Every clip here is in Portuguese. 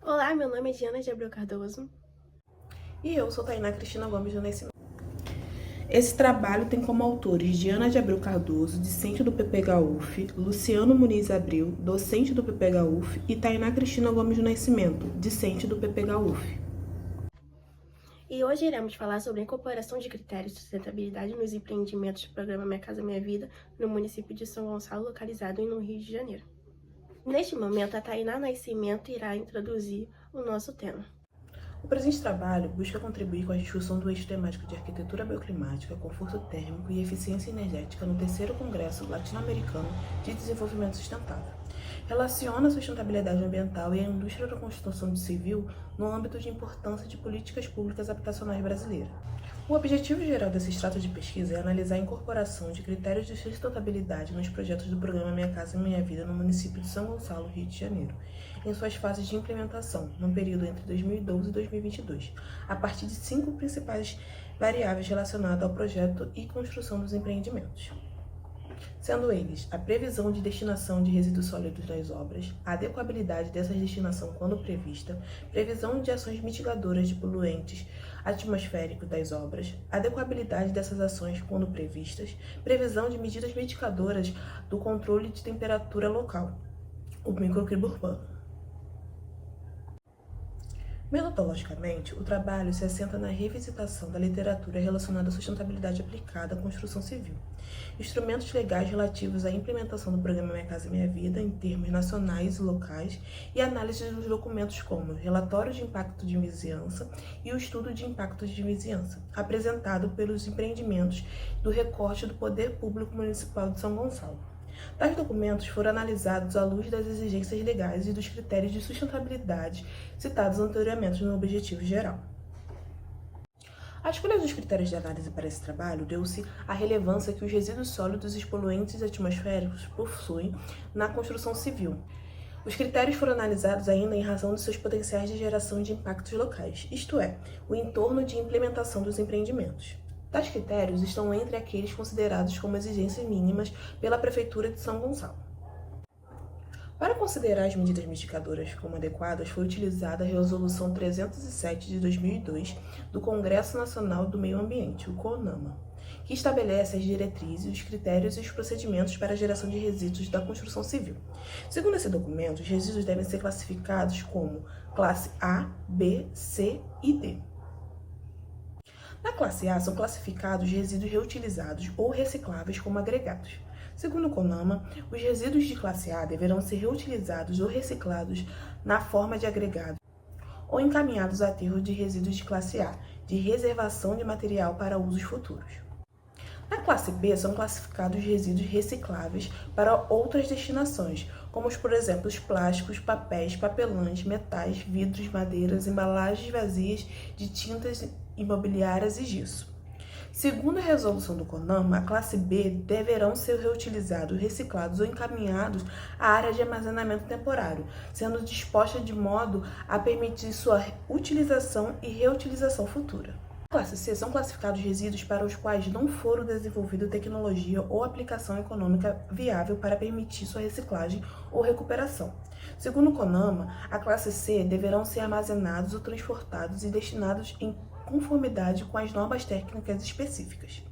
Olá, meu nome é Diana de Abreu Cardoso. E eu sou Tainá Cristina Gomes do Nascimento. Esse trabalho tem como autores Diana de Abreu Cardoso, discente do PPHUF, Luciano Muniz Abreu, docente do PPHUF, e Tainá Cristina Gomes do Nascimento, discente do PPHUF. E hoje iremos falar sobre a incorporação de critérios de sustentabilidade nos empreendimentos do programa Minha Casa Minha Vida no município de São Gonçalo, localizado no Rio de Janeiro. Neste momento, a Tainá Nascimento irá introduzir o nosso tema. O presente trabalho busca contribuir com a discussão do eixo temático de arquitetura bioclimática, conforto térmico e eficiência energética no 3º Congresso Latino-Americano de Desenvolvimento Sustentável. Relaciona a sustentabilidade ambiental e a indústria da construção civil no âmbito de importância de políticas públicas habitacionais brasileiras. O objetivo geral desse extrato de pesquisa é analisar a incorporação de critérios de sustentabilidade nos projetos do programa Minha Casa Minha Vida no município de São Gonçalo, Rio de Janeiro, em suas fases de implementação, no período entre 2012 e 2022, a partir de 5 principais variáveis relacionadas ao projeto e construção dos empreendimentos, sendo eles a previsão de destinação de resíduos sólidos das obras, a adequabilidade dessa destinação quando prevista, previsão de ações mitigadoras de poluentes atmosféricos das obras, adequabilidade dessas ações quando previstas, previsão de medidas mitigadoras do controle de temperatura local, o microclima urbano. Metodologicamente, o trabalho se assenta na revisitação da literatura relacionada à sustentabilidade aplicada à construção civil, instrumentos legais relativos à implementação do programa Minha Casa Minha Vida em termos nacionais e locais e análise dos documentos como relatório de impacto de vizinhança e o estudo de impactos de vizinhança, apresentado pelos empreendimentos do recorte do Poder Público Municipal de São Gonçalo. Tais documentos foram analisados à luz das exigências legais e dos critérios de sustentabilidade citados anteriormente no objetivo geral. A escolha dos critérios de análise para esse trabalho deu-se à relevância que os resíduos sólidos e poluentes atmosféricos possuem na construção civil. Os critérios foram analisados ainda em razão de seus potenciais de geração de impactos locais, isto é, o entorno de implementação dos empreendimentos. Tais critérios estão entre aqueles considerados como exigências mínimas pela Prefeitura de São Gonçalo. Para considerar as medidas mitigadoras como adequadas, foi utilizada a Resolução 307 de 2002 do Congresso Nacional do Meio Ambiente, o CONAMA, que estabelece as diretrizes, os critérios e os procedimentos para a geração de resíduos da construção civil. Segundo esse documento, os resíduos devem ser classificados como classe A, B, C e D. Na classe A, são classificados resíduos reutilizados ou recicláveis como agregados. Segundo o CONAMA, os resíduos de classe A deverão ser reutilizados ou reciclados na forma de agregado ou encaminhados a aterro de resíduos de classe A, de reservação de material para usos futuros. Na classe B, são classificados resíduos recicláveis para outras destinações, como, por exemplo, os plásticos, papéis, papelões, metais, vidros, madeiras, embalagens vazias de tintas imobiliárias e gesso. Segundo a resolução do CONAMA, a classe B deverão ser reutilizados, reciclados ou encaminhados à área de armazenamento temporário, sendo disposta de modo a permitir sua utilização e reutilização futura. Na classe C são classificados resíduos para os quais não foram desenvolvida tecnologia ou aplicação econômica viável para permitir sua reciclagem ou recuperação. Segundo o CONAMA, a classe C deverão ser armazenados ou transportados e destinados em conformidade com as normas técnicas específicas.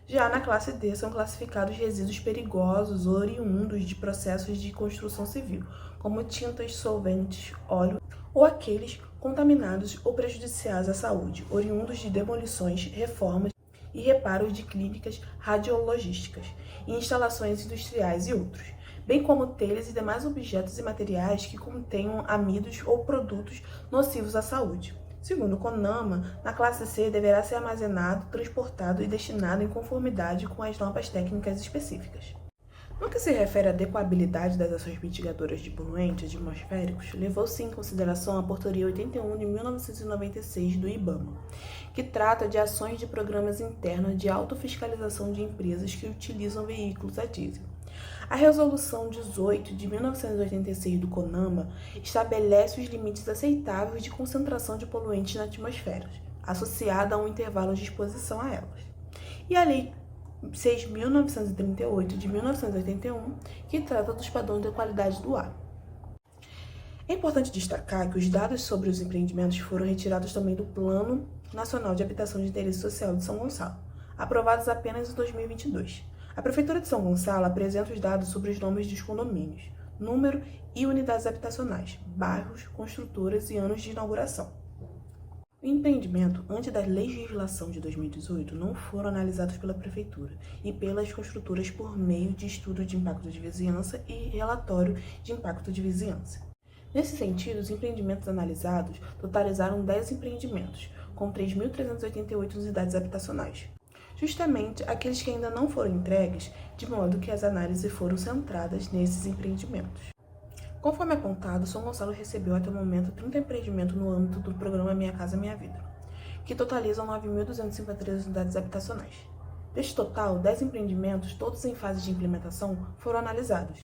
Já na classe D são classificados resíduos perigosos oriundos de processos de construção civil, como tintas, solventes, óleo, ou aqueles contaminados ou prejudiciais à saúde, oriundos de demolições, reformas e reparos de clínicas radiologísticas, instalações industriais e outros, bem como telhas e demais objetos e materiais que contenham amidos ou produtos nocivos à saúde. Segundo o CONAMA, na classe C deverá ser armazenado, transportado e destinado em conformidade com as normas técnicas específicas. No que se refere à adequabilidade das ações mitigadoras de poluentes atmosféricos, levou-se em consideração a Portaria 81 de 1996 do IBAMA, que trata de ações de programas internos de autofiscalização de empresas que utilizam veículos a diesel. A Resolução 18 de 1986 do CONAMA estabelece os limites aceitáveis de concentração de poluentes na atmosfera, associada a um intervalo de exposição a elas. E a Lei 6.938 de 1981, que trata dos padrões de qualidade do ar. É importante destacar que os dados sobre os empreendimentos foram retirados também do Plano Nacional de Habitação de Interesse Social de São Gonçalo, aprovados apenas em 2022. A Prefeitura de São Gonçalo apresenta os dados sobre os nomes dos condomínios, número e unidades habitacionais, bairros, construtoras e anos de inauguração. O empreendimento, antes da legislação de 2018, não foram analisados pela Prefeitura e pelas construtoras por meio de estudo de impacto de vizinhança e relatório de impacto de vizinhança. Nesse sentido, os empreendimentos analisados totalizaram 10 empreendimentos, com 3.388 unidades habitacionais. Justamente aqueles que ainda não foram entregues, de modo que as análises foram centradas nesses empreendimentos. Conforme apontado, São Gonçalo recebeu até o momento 30 empreendimentos no âmbito do programa Minha Casa Minha Vida, que totalizam 9.253 unidades habitacionais. Deste total, 10 empreendimentos, todos em fase de implementação, foram analisados.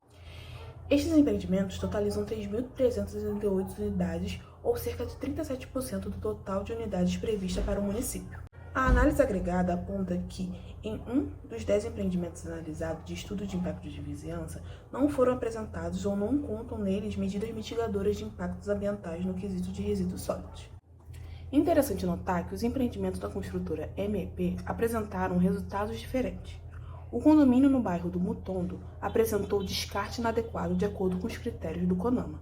Estes empreendimentos totalizam 3.388 unidades, ou cerca de 37% do total de unidades prevista para o município. A análise agregada aponta que, em um dos 10 empreendimentos analisados de estudo de impacto de vizinhança, não foram apresentados ou não contam neles medidas mitigadoras de impactos ambientais no quesito de resíduos sólidos. Interessante notar que os empreendimentos da construtora MEP apresentaram resultados diferentes. O condomínio no bairro do Mutondo apresentou descarte inadequado de acordo com os critérios do CONAMA.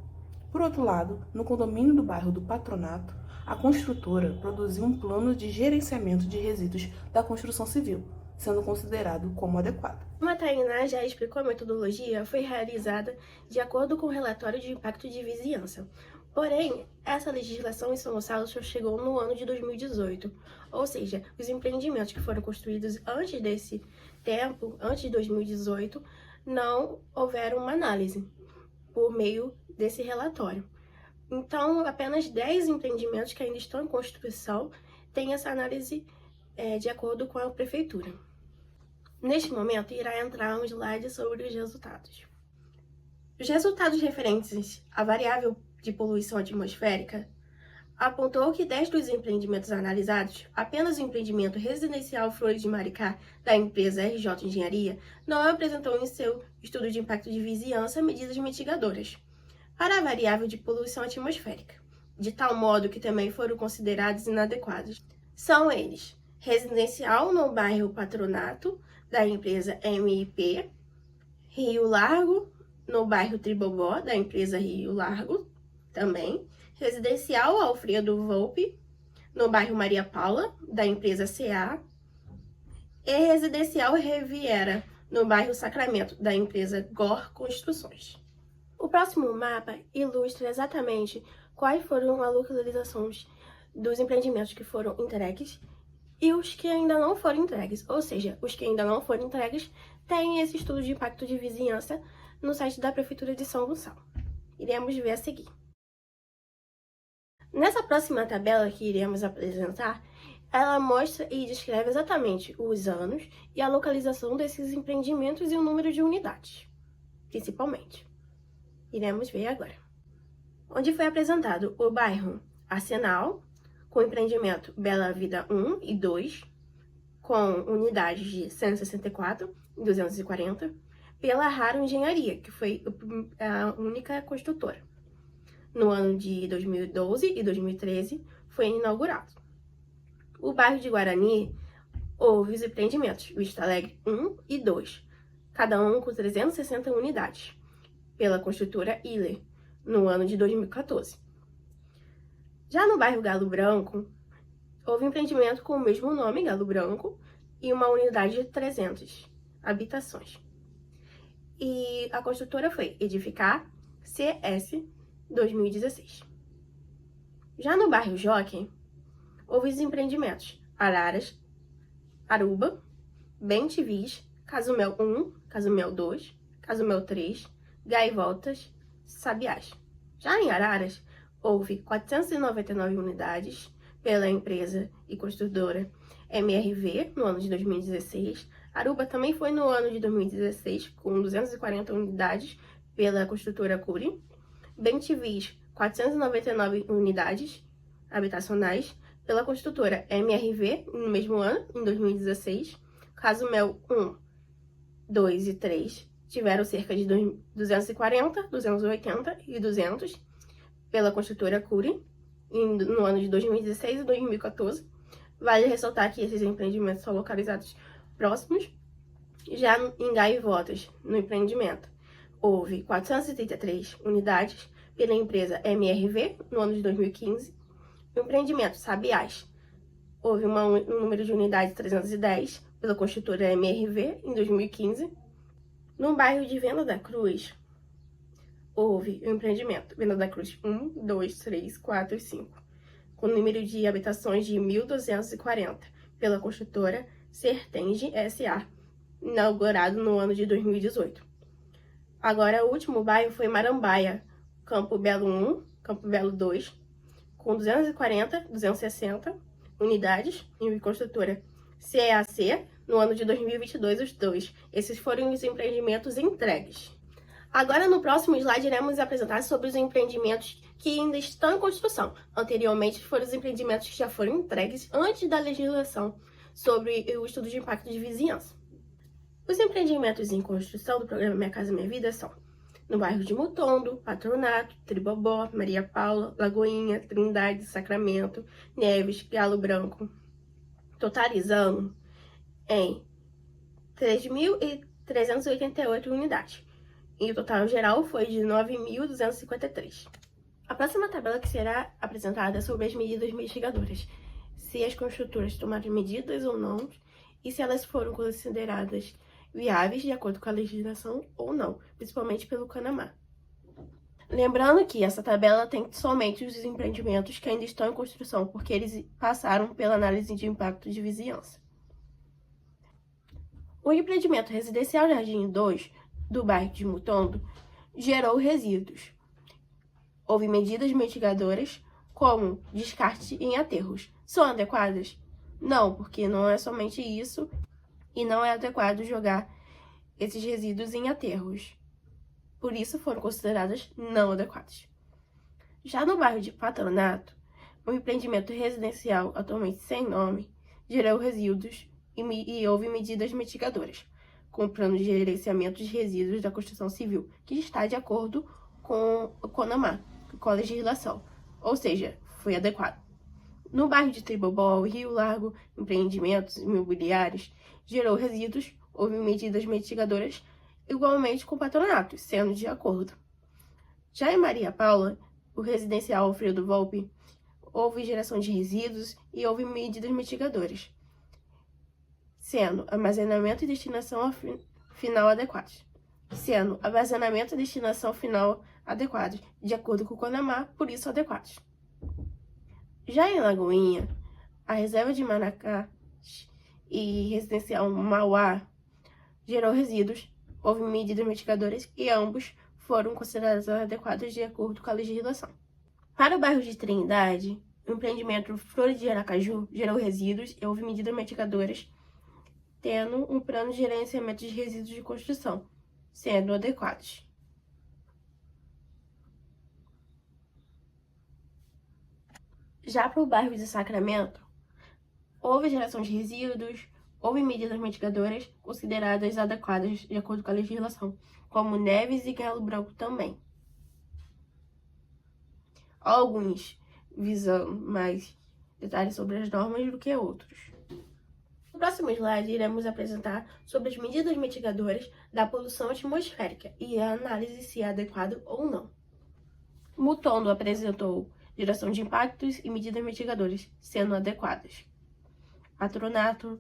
Por outro lado, no condomínio do bairro do Patronato, a construtora produziu um plano de gerenciamento de resíduos da construção civil, sendo considerado como adequado. Como a Tainá já explicou, a metodologia foi realizada de acordo com o relatório de impacto de vizinhança. Porém, essa legislação em São Gonçalo só chegou no ano de 2018, ou seja, os empreendimentos que foram construídos antes desse tempo, antes de 2018, não houveram uma análise por meio desse relatório. Então, apenas 10 empreendimentos que ainda estão em construção têm essa análise de acordo com a prefeitura. Neste momento, irá entrar um slide sobre os resultados. Os resultados referentes à variável de poluição atmosférica apontou que 10 dos empreendimentos analisados, apenas o empreendimento residencial Flores de Maricá, da empresa RJ Engenharia, não apresentou em seu estudo de impacto de vizinhança medidas mitigadoras para a variável de poluição atmosférica, de tal modo que também foram considerados inadequados. São eles: residencial no bairro Patronato, da empresa MIP, Rio Largo, no bairro Tribobó, da empresa Rio Largo, também, residencial Alfredo Volpe, no bairro Maria Paula, da empresa CA, e residencial Riviera, no bairro Sacramento, da empresa GOR Construções. O próximo mapa ilustra exatamente quais foram as localizações dos empreendimentos que foram entregues e os que ainda não foram entregues. Ou seja, os que ainda não foram entregues têm esse estudo de impacto de vizinhança no site da Prefeitura de São Gonçalo. Iremos ver a seguir. Nessa próxima tabela que iremos apresentar, ela mostra e descreve exatamente os anos e a localização desses empreendimentos e o número de unidades, principalmente. Iremos ver agora. Onde foi apresentado o bairro Arsenal, com empreendimento Bela Vida 1 e 2, com unidades de 164 e 240, pela Raro Engenharia, que foi a única construtora. No ano de 2012 e 2013, foi inaugurado. O bairro de Guarani houve os empreendimentos Vista Alegre 1 e 2, cada um com 360 unidades, pela construtora Iller, no ano de 2014. Já no bairro Galo Branco, houve empreendimento com o mesmo nome, Galo Branco, e uma unidade de 300 habitações. E a construtora foi Edificar CS 2016. Já no bairro Jockey, houve os empreendimentos Araras, Aruba, Bem-Tivis, Casumel 1, Casumel 2, Casumel 3, Gaivotas, Sabiás. Já em Araras, houve 499 unidades pela empresa e construtora MRV no ano de 2016. Aruba também foi no ano de 2016, com 240 unidades pela construtora Curi. Bem-Tivis, 499 unidades habitacionais pela construtora MRV no mesmo ano, em 2016. Casumel 1, 2 e 3 tiveram cerca de 240, 280 e 200 pela construtora Cury, no ano de 2016 e 2014. Vale ressaltar que esses empreendimentos são localizados próximos. Já em Gaivotas, no empreendimento, houve 433 unidades pela empresa MRV no ano de 2015. No empreendimento Sabiás, houve um número de unidades 310 pela construtora MRV em 2015. No bairro de Venda da Cruz, houve o empreendimento Venda da Cruz 1, 2, 3, 4 e 5, com número de habitações de 1.240 pela construtora Sertenge S.A., inaugurado no ano de 2018. Agora, o último bairro foi Marambaia, Campo Belo 1, Campo Belo 2, com 260 unidades, em construtora CAC, no ano de 2022, os dois. Esses foram os empreendimentos entregues. Agora, no próximo slide, iremos apresentar sobre os empreendimentos que ainda estão em construção. Anteriormente, foram os empreendimentos que já foram entregues antes da legislação sobre o estudo de impacto de vizinhança. Os empreendimentos em construção do programa Minha Casa Minha Vida são no bairro de Mutondo, Patronato, Tribobó, Maria Paula, Lagoinha, Trindade, Sacramento, Neves, Galo Branco, totalizando em 3.388 unidades. E o total geral foi de 9.253. A próxima tabela que será apresentada é sobre as medidas mitigadoras, se as construtoras tomaram medidas ou não, e se elas foram consideradas viáveis de acordo com a legislação ou não, principalmente pelo CONAMA. Lembrando que essa tabela tem somente os empreendimentos que ainda estão em construção, porque eles passaram pela análise de impacto de vizinhança. O empreendimento residencial Jardim 2, do bairro de Mutondo, gerou resíduos. Houve medidas mitigadoras, como descarte em aterros. São adequadas? Não, porque não é somente isso, e não é adequado jogar esses resíduos em aterros. Por isso foram consideradas não adequadas. Já no bairro de Patronato, um empreendimento residencial atualmente sem nome gerou resíduos e houve medidas mitigadoras, com o plano de gerenciamento de resíduos da construção civil, que está de acordo com o CONAMA, com a legislação, ou seja, foi adequado. No bairro de Tribobó, Rio Largo, empreendimentos imobiliários gerou resíduos, houve medidas mitigadoras igualmente com patronatos, sendo de acordo. Já em Maria Paula, o residencial Alfredo Volpe, houve geração de resíduos e houve medidas mitigadoras, sendo armazenamento e destinação final adequados. De acordo com o CONAMA, por isso adequados. Já em Lagoinha, a reserva de Manacá e residencial Mauá gerou resíduos, houve medidas mitigadoras e ambos foram considerados adequados de acordo com a legislação. Para o bairro de Trindade, o empreendimento Flores de Aracaju gerou resíduos e houve medidas mitigadoras, tendo um plano de gerenciamento de resíduos de construção, sendo adequados. Já para o bairro de Sacramento, houve geração de resíduos, houve medidas mitigadoras consideradas adequadas de acordo com a legislação, como Neves e Galo Branco também. Alguns visando mais detalhes sobre as normas do que outros. No próximo slide, iremos apresentar sobre as medidas mitigadoras da poluição atmosférica e a análise se é adequado ou não. Mutondo apresentou geração de impactos e medidas mitigadoras, sendo adequadas. Patronato,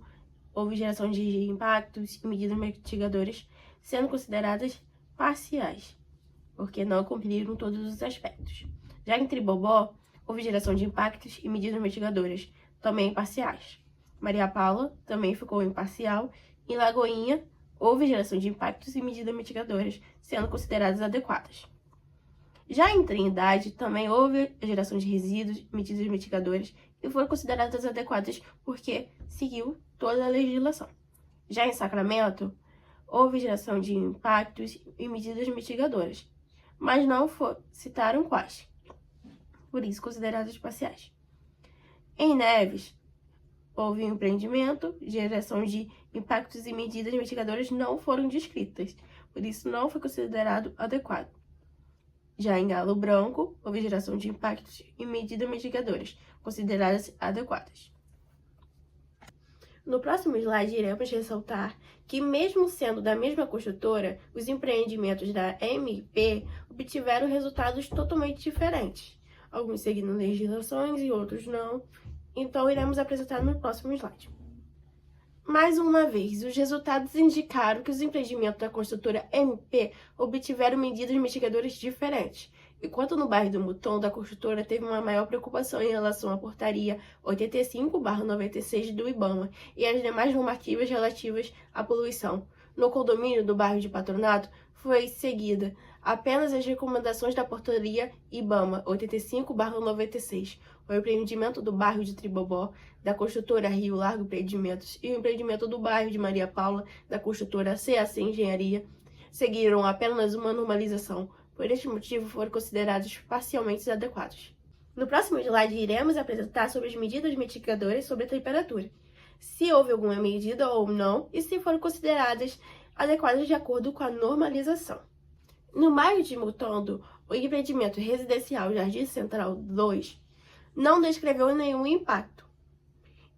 houve geração de impactos e medidas mitigadoras, sendo consideradas parciais, porque não cumpriram todos os aspectos. Já em Tribobó, houve geração de impactos e medidas mitigadoras, também parciais. Maria Paula também ficou imparcial. Em Lagoinha, houve geração de impactos e medidas mitigadoras, sendo consideradas adequadas. Já em Trindade, também houve geração de resíduos, medidas mitigadoras, e foram consideradas adequadas porque seguiu toda a legislação. Já em Sacramento, houve geração de impactos e medidas mitigadoras, mas não citaram quais, por isso consideradas parciais. Em Neves, houve um empreendimento, geração de impactos e medidas mitigadoras não foram descritas, por isso não foi considerado adequado. Já em galo branco, houve geração de impactos e medidas mitigadoras, consideradas adequadas. No próximo slide, iremos ressaltar que, mesmo sendo da mesma construtora, os empreendimentos da MP obtiveram resultados totalmente diferentes, alguns seguindo legislações e outros não, então iremos apresentar no próximo slide. Mais uma vez, os resultados indicaram que os empreendimentos da construtora MP obtiveram medidas mitigadoras diferentes, enquanto no bairro do Mutton, da construtora teve uma maior preocupação em relação à portaria 85/96 do IBAMA e as demais normativas relativas à poluição. No condomínio do bairro de Patronato, foi seguida apenas as recomendações da portaria IBAMA 85/96. O empreendimento do bairro de Tribobó, da construtora Rio Largo Empreendimentos, e o empreendimento do bairro de Maria Paula, da construtora CAC Engenharia, seguiram apenas uma normalização. Por este motivo, foram considerados parcialmente adequados. No próximo slide, iremos apresentar sobre as medidas mitigadoras sobre a temperatura, se houve alguma medida ou não, e se foram consideradas adequadas de acordo com a normalização. No bairro de Mutondo, o empreendimento residencial Jardim Central 2 não descreveu nenhum impacto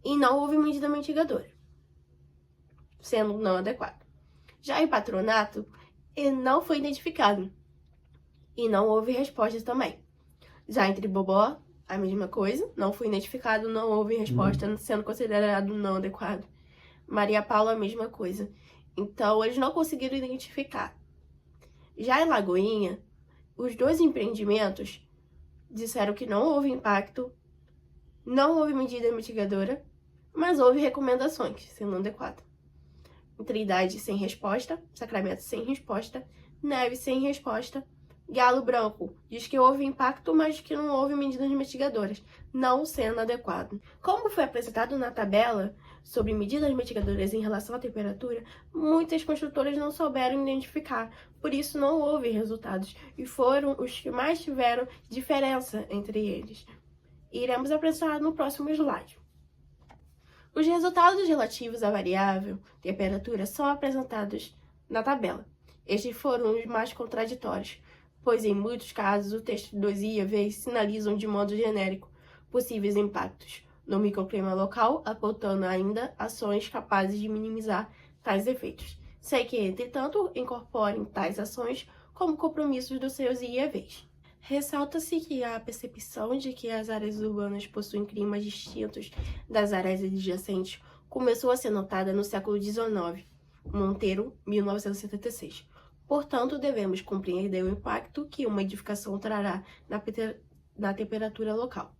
e não houve medida mitigadora, sendo não adequado. Já em Patronato, ele não foi identificado e não houve resposta também. Já em Tribobó, a mesma coisa, não foi identificado, não houve resposta, sendo considerado não adequado. Maria Paula, a mesma coisa. Então, eles não conseguiram identificar. Já em Lagoinha, os dois empreendimentos disseram que não houve impacto, não houve medida mitigadora, mas houve recomendações, sendo adequado. Trindade sem resposta, Sacramento sem resposta, Neve sem resposta, Galo Branco diz que houve impacto, mas que não houve medidas mitigadoras, não sendo adequado. Como foi apresentado na tabela sobre medidas mitigadoras em relação à temperatura, muitas construtoras não souberam identificar, por isso não houve resultados, e foram os que mais tiveram diferença entre eles. Iremos apresentar no próximo slide. Os resultados relativos à variável temperatura são apresentados na tabela. Estes foram os mais contraditórios, pois em muitos casos o texto 2 e V sinalizam de modo genérico possíveis impactos no microclima local, apontando ainda ações capazes de minimizar tais efeitos, sem que, entretanto, incorporem tais ações como compromissos dos seus IEVs. Ressalta-se que a percepção de que as áreas urbanas possuem climas distintos das áreas adjacentes começou a ser notada no século XIX, Monteiro, 1976. Portanto, devemos compreender o impacto que uma edificação trará na temperatura local.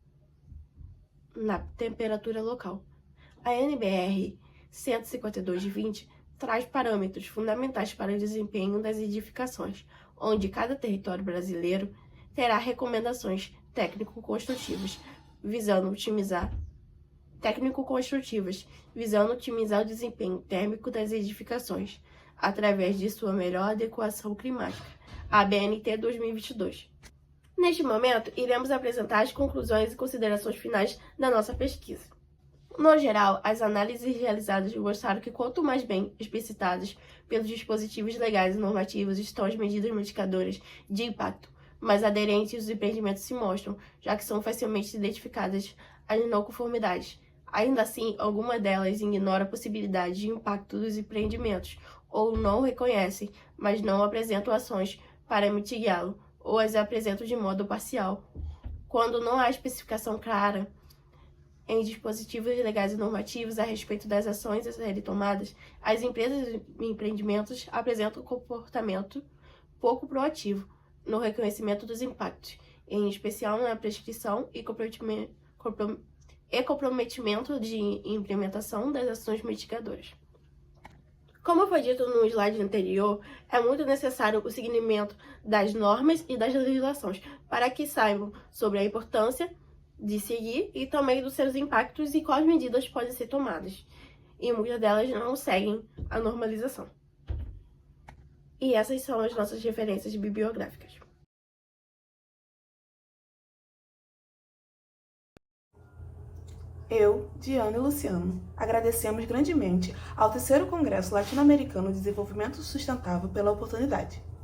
A NBR 152/20 traz parâmetros fundamentais para o desempenho das edificações, onde cada território brasileiro terá recomendações técnico-construtivas visando otimizar o desempenho térmico das edificações, através de sua melhor adequação climática, a BNT 2022. Neste momento, iremos apresentar as conclusões e considerações finais da nossa pesquisa. No geral, as análises realizadas mostraram que quanto mais bem explicitadas pelos dispositivos legais e normativos estão as medidas mitigadoras de impacto, mais aderentes os empreendimentos se mostram, já que são facilmente identificadas as não conformidades. Ainda assim, alguma delas ignora a possibilidade de impacto dos empreendimentos, ou não reconhecem, mas não apresentam ações para mitigá-lo, ou as apresentam de modo parcial. Quando não há especificação clara em dispositivos legais e normativos a respeito das ações a serem tomadas, as empresas e empreendimentos apresentam um comportamento pouco proativo no reconhecimento dos impactos, em especial na prescrição e comprometimento de implementação das ações mitigadoras. Como foi dito no slide anterior, é muito necessário o seguimento das normas e das legislações para que saibam sobre a importância de seguir e também dos seus impactos e quais medidas podem ser tomadas. E muitas delas não seguem a normalização. E essas são as nossas referências bibliográficas. Eu, Diana e Luciano, agradecemos grandemente ao 3º Congresso Latino-Americano de Desenvolvimento Sustentável pela oportunidade.